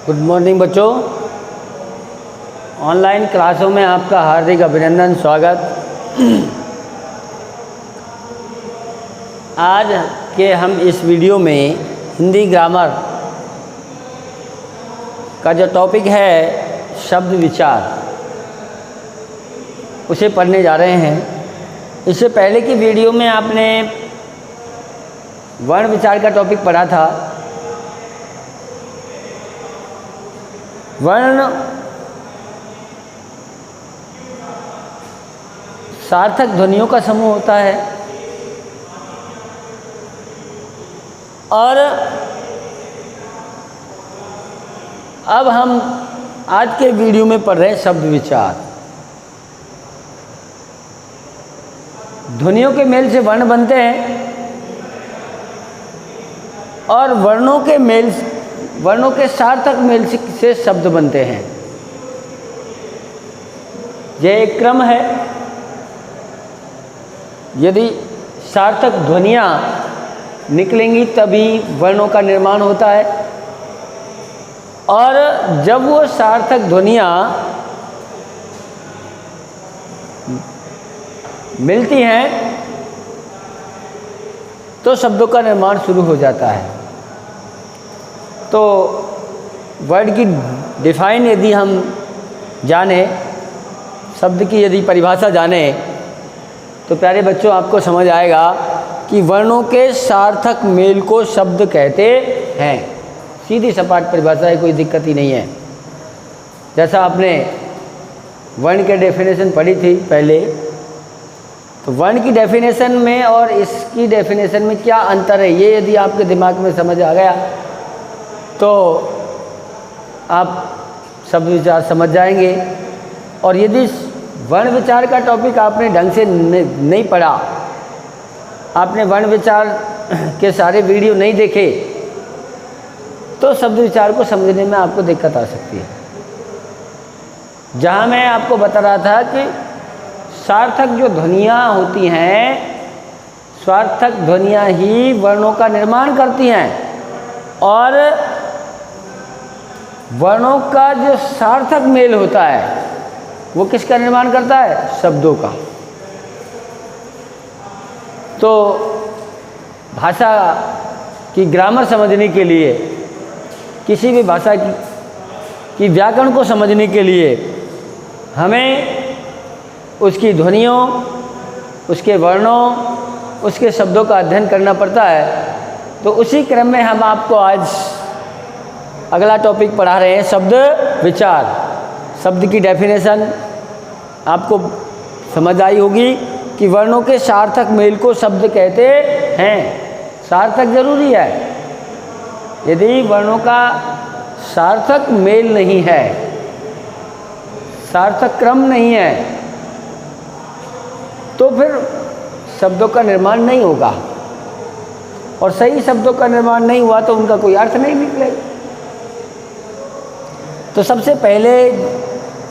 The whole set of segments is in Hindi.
गुड मॉर्निंग बच्चों। ऑनलाइन क्लासों में आपका हार्दिक अभिनंदन, स्वागत। आज के हम इस वीडियो में हिंदी ग्रामर का जो टॉपिक है शब्द विचार, उसे पढ़ने जा रहे हैं। इससे पहले की वीडियो में आपने वर्ण विचार का टॉपिक पढ़ा था। वर्ण सार्थक ध्वनियों का समूह होता है और अब हम आज के वीडियो में पढ़ रहे हैं शब्द विचार। ध्वनियों के मेल से वर्ण बनते हैं और वर्णों के सार्थक मेल से शब्द बनते हैं। यह एक क्रम है। यदि सार्थक ध्वनियाँ निकलेंगी तभी वर्णों का निर्माण होता है, और जब वो सार्थक ध्वनियाँ मिलती हैं तो शब्दों का निर्माण शुरू हो जाता है। तो वर्ड की डिफाइन यदि हम जाने, शब्द की यदि परिभाषा जाने, तो प्यारे बच्चों आपको समझ आएगा कि वर्णों के सार्थक मेल को शब्द कहते हैं। सीधी सपाट परिभाषा है, कोई दिक्कत ही नहीं है। जैसा आपने वर्ण के डेफिनेशन पढ़ी थी पहले, तो वर्ण की डेफिनेशन में और इसकी डेफिनेशन में क्या अंतर है, ये यदि आपके दिमाग में समझ आ गया तो आप शब्द विचार समझ जाएंगे। और यदि वर्ण विचार का टॉपिक आपने ढंग से नहीं पढ़ा, आपने वर्ण विचार के सारे वीडियो नहीं देखे, तो शब्द विचार को समझने में आपको दिक्कत आ सकती है। जहाँ मैं आपको बता रहा था कि सार्थक जो ध्वनियाँ होती हैं, सार्थक ध्वनियाँ ही वर्णों का निर्माण करती हैं, और वर्णों का जो सार्थक मेल होता है वो किसका निर्माण करता है? शब्दों का। तो भाषा की ग्रामर समझने के लिए, किसी भी भाषा की व्याकरण को समझने के लिए हमें उसकी ध्वनियों, उसके वर्णों, उसके शब्दों का अध्ययन करना पड़ता है। तो उसी क्रम में हम आपको आज अगला टॉपिक पढ़ा रहे हैं, शब्द विचार। शब्द की डेफिनेशन आपको समझ आई होगी कि वर्णों के सार्थक मेल को शब्द कहते हैं। सार्थक जरूरी है। यदि वर्णों का सार्थक मेल नहीं है, सार्थक क्रम नहीं है, तो फिर शब्दों का निर्माण नहीं होगा, और सही शब्दों का निर्माण नहीं हुआ तो उनका कोई अर्थ नहीं निकलेगा। तो सबसे पहले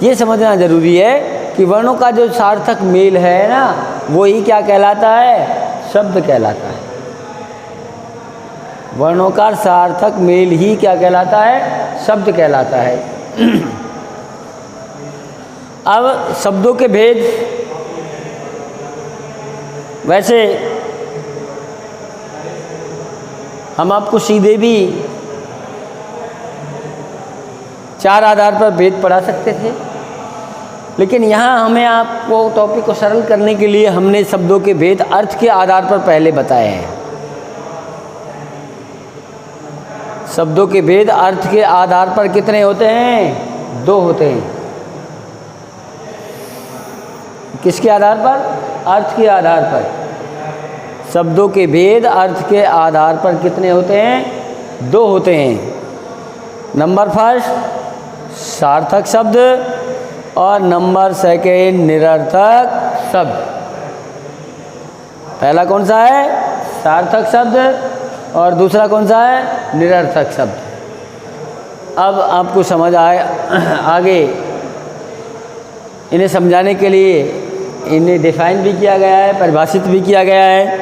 ये समझना जरूरी है कि वर्णों का जो सार्थक मेल है ना, वो ही क्या कहलाता है? शब्द कहलाता है। वर्णों का सार्थक मेल ही क्या कहलाता है? शब्द कहलाता है। अब शब्दों के भेद, वैसे हम आपको सीधे भी 4 आधार पर भेद पढ़ा सकते थे, लेकिन यहाँ हमें आपको टॉपिक को सरल करने के लिए हमने शब्दों के भेद अर्थ के आधार पर पहले बताए हैं। शब्दों के भेद अर्थ के आधार पर कितने होते हैं? 2 होते हैं। किसके आधार पर? अर्थ के आधार पर। शब्दों के भेद अर्थ के आधार पर कितने होते हैं? 2 होते हैं। नंबर फर्स्ट सार्थक शब्द और नंबर सेकेंड निरर्थक शब्द। पहला कौन सा है? सार्थक शब्द, और दूसरा कौन सा है? निरर्थक शब्द। अब आपको समझ आगे इन्हें समझाने के लिए इन्हें डिफाइन भी किया गया है, परिभाषित भी किया गया है।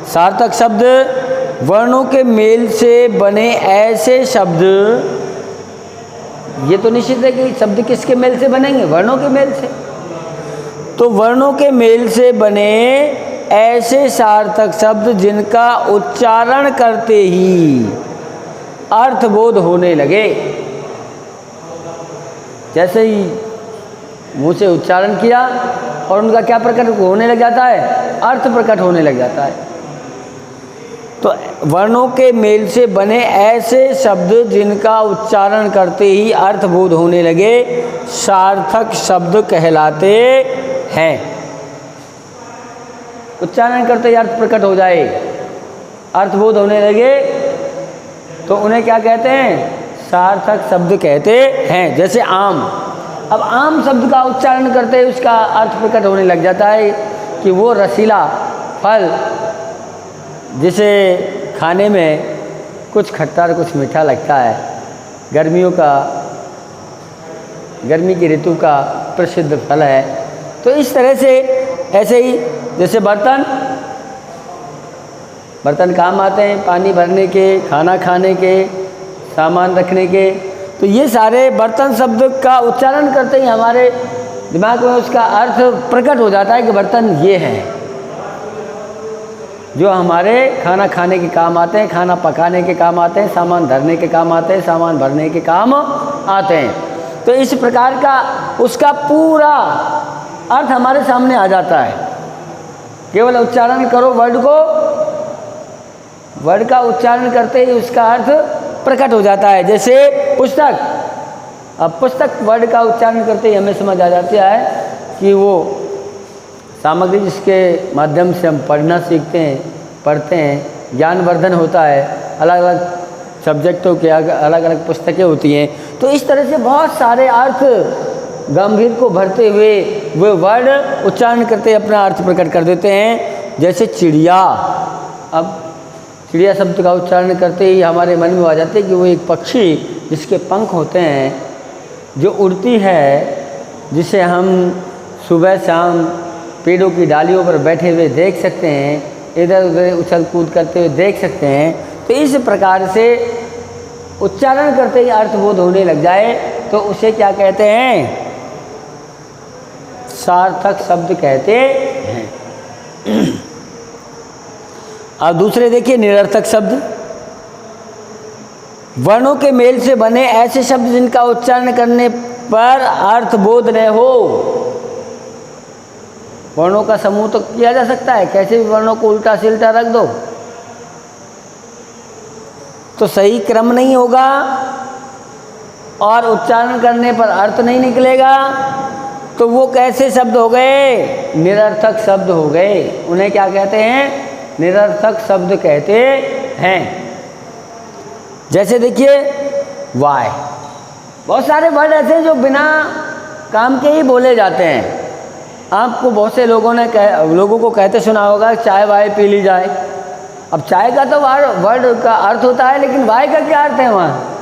सार्थक शब्द वर्णों के मेल से बने ऐसे शब्द ये तो निश्चित है कि शब्द किसके मेल से बनेंगे? वर्णों के मेल से। तो वर्णों के मेल से बने ऐसे सार्थक शब्द जिनका उच्चारण करते ही अर्थबोध होने लगे। जैसे ही मुंह से उच्चारण किया और उनका क्या प्रकट होने लग जाता है? अर्थ प्रकट होने लग जाता है। तो वर्णों के मेल से बने ऐसे शब्द जिनका उच्चारण करते ही अर्थबोध होने लगे सार्थक शब्द कहलाते हैं। उच्चारण करते ही अर्थ प्रकट हो जाए, अर्थबोध होने लगे, तो उन्हें क्या कहते हैं? सार्थक शब्द कहते हैं। जैसे आम। अब आम शब्द का उच्चारण करते ही उसका अर्थ प्रकट होने लग जाता है कि वो रसीला फल जिसे खाने में कुछ खट्टा और कुछ मीठा लगता है, गर्मी की ऋतु का प्रसिद्ध फल है। तो इस तरह से ऐसे ही जैसे बर्तन काम आते हैं पानी भरने के, खाना खाने के, सामान रखने के। तो ये सारे बर्तन शब्द का उच्चारण करते ही हमारे दिमाग में उसका अर्थ प्रकट हो जाता है कि बर्तन ये हैं जो हमारे खाना खाने के काम आते हैं, खाना पकाने के काम आते हैं, सामान धरने के काम आते हैं, सामान भरने के काम आते हैं। तो इस प्रकार का उसका पूरा अर्थ हमारे सामने आ जाता है। केवल उच्चारण करो वर्ड का उच्चारण करते ही उसका अर्थ प्रकट हो जाता है। जैसे पुस्तक। अब पुस्तक वर्ड का उच्चारण करते ही हमें समझ आ जाता है कि वो सामग्री जिसके माध्यम से हम पढ़ना सीखते हैं, पढ़ते हैं, ज्ञानवर्धन होता है। अलग अलग सब्जेक्टों के अलग अलग पुस्तकें होती हैं। तो इस तरह से बहुत सारे अर्थ गंभीर को भरते हुए वे वर्ड उच्चारण करते अपना अर्थ प्रकट कर देते हैं। जैसे चिड़िया। अब चिड़िया शब्द का उच्चारण करते ही हमारे मन में आ जाते हैं कि वो एक पक्षी जिसके पंख होते हैं, जो उड़ती है, जिसे हम सुबह शाम पेड़ों की डालियों पर बैठे हुए देख सकते हैं, इधर उधर उछल कूद करते हुए देख सकते हैं। तो इस प्रकार से उच्चारण करते ही अर्थबोध होने लग जाए तो उसे क्या कहते हैं? सार्थक शब्द कहते हैं। अब दूसरे देखिए निरर्थक शब्द। वर्णों के मेल से बने ऐसे शब्द जिनका उच्चारण करने पर अर्थबोध न हो। वर्णों का समूह तो किया जा सकता है, कैसे भी वर्णों को उल्टा सिल्टा रख दो तो सही क्रम नहीं होगा और उच्चारण करने पर अर्थ नहीं निकलेगा। तो वो कैसे शब्द हो गए? निरर्थक शब्द हो गए। उन्हें क्या कहते हैं? निरर्थक शब्द कहते हैं। जैसे देखिए वाय। बहुत सारे वर्ड ऐसे हैं जो बिना काम के ही बोले जाते हैं। आपको बहुत से लोगों को कहते सुना होगा चाय वाय पी ली जाए। अब चाय का तो वर्ड का अर्थ होता है, लेकिन वाय का क्या अर्थ है वहाँ?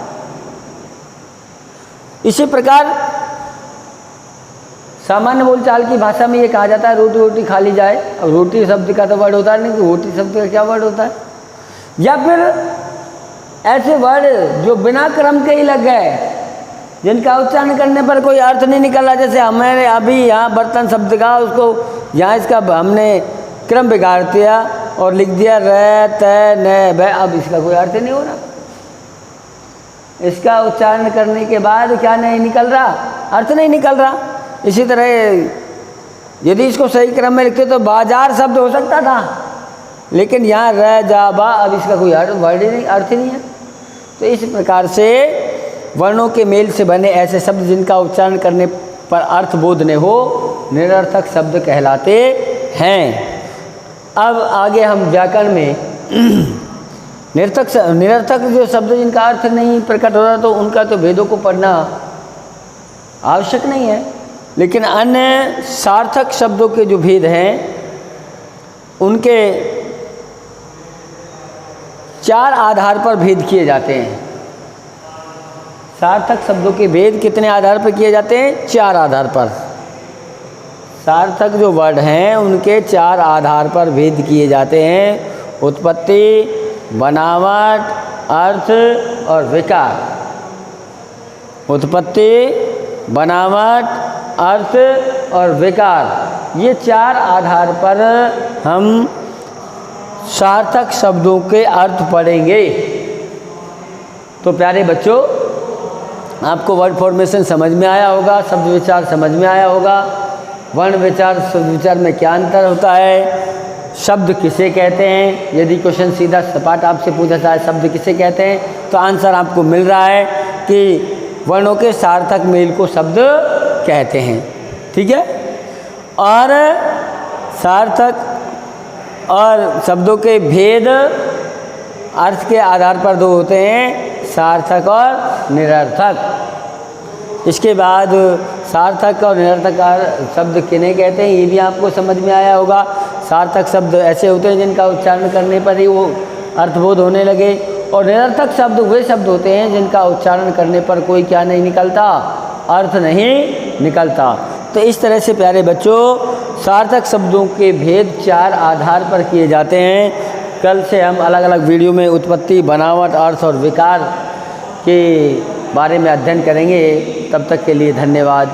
इसी प्रकार सामान्य बोलचाल की भाषा में ये कहा जाता है रोटी रोटी खा ली जाए। अब रोटी शब्द का तो वर्ड होता है नहीं, कि रोटी शब्द का क्या वर्ड होता है? या फिर ऐसे वर्ड जो बिना क्रम के ही लग गए, जिनका उच्चारण करने पर कोई अर्थ नहीं निकला। जैसे हमारे अभी यहाँ बर्तन शब्द का उसको यहाँ इसका हमने क्रम बिगाड़ दिया और लिख दिया र त न ब। अब इसका कोई अर्थ नहीं हो रहा। इसका उच्चारण करने के बाद क्या नहीं निकल रहा? अर्थ नहीं निकल रहा। इसी तरह यदि इसको सही क्रम में लिखते तो बाजार शब्द हो सकता था, लेकिन यहाँ र जा बा, अब इसका कोई वर्ड ही नहीं, अर्थ ही नहीं है। तो इस प्रकार से वर्णों के मेल से बने ऐसे शब्द जिनका उच्चारण करने पर अर्थबोध न हो निरर्थक शब्द कहलाते हैं। अब आगे हम व्याकरण में निरर्थक जो शब्द जिनका अर्थ नहीं प्रकट हो रहा तो उनका तो वेदों को पढ़ना आवश्यक नहीं है, लेकिन अन्य सार्थक शब्दों के जो भेद हैं उनके 4 आधार पर भेद किए जाते हैं। सार्थक शब्दों के भेद कितने आधार पर किए जाते हैं? 4 आधार पर। सार्थक जो वर्ड हैं उनके 4 आधार पर भेद किए जाते हैं: उत्पत्ति, बनावट, अर्थ और विकार। उत्पत्ति, बनावट, अर्थ और विकार, ये 4 आधार पर हम सार्थक शब्दों के अर्थ पढ़ेंगे। तो प्यारे बच्चों, आपको वर्ड फॉर्मेशन समझ में आया होगा, शब्द विचार समझ में आया होगा। वर्ण विचार, शब्द विचार में क्या अंतर होता है, शब्द किसे कहते हैं। यदि क्वेश्चन सीधा सपाट आपसे पूछा जाए शब्द किसे कहते हैं, तो आंसर आपको मिल रहा है कि वर्णों के सार्थक मेल को शब्द कहते हैं। ठीक है। और सार्थक और शब्दों के भेद अर्थ के आधार पर 2 होते हैं, सार्थक और निरर्थक। इसके बाद सार्थक और निरर्थक शब्द किन्हें कहते हैं, ये भी आपको समझ में आया होगा। सार्थक शब्द ऐसे होते हैं जिनका उच्चारण करने पर ही वो अर्थबोध होने लगे, और निरर्थक शब्द वे शब्द होते हैं जिनका उच्चारण करने पर कोई क्या नहीं निकलता, अर्थ नहीं निकलता। तो इस तरह से प्यारे बच्चों, सार्थक शब्दों के भेद 4 आधार पर किए जाते हैं। कल से हम अलग अलग वीडियो में उत्पत्ति, बनावट, अर्थ और विकार के बारे में अध्ययन करेंगे। तब तक के लिए धन्यवाद।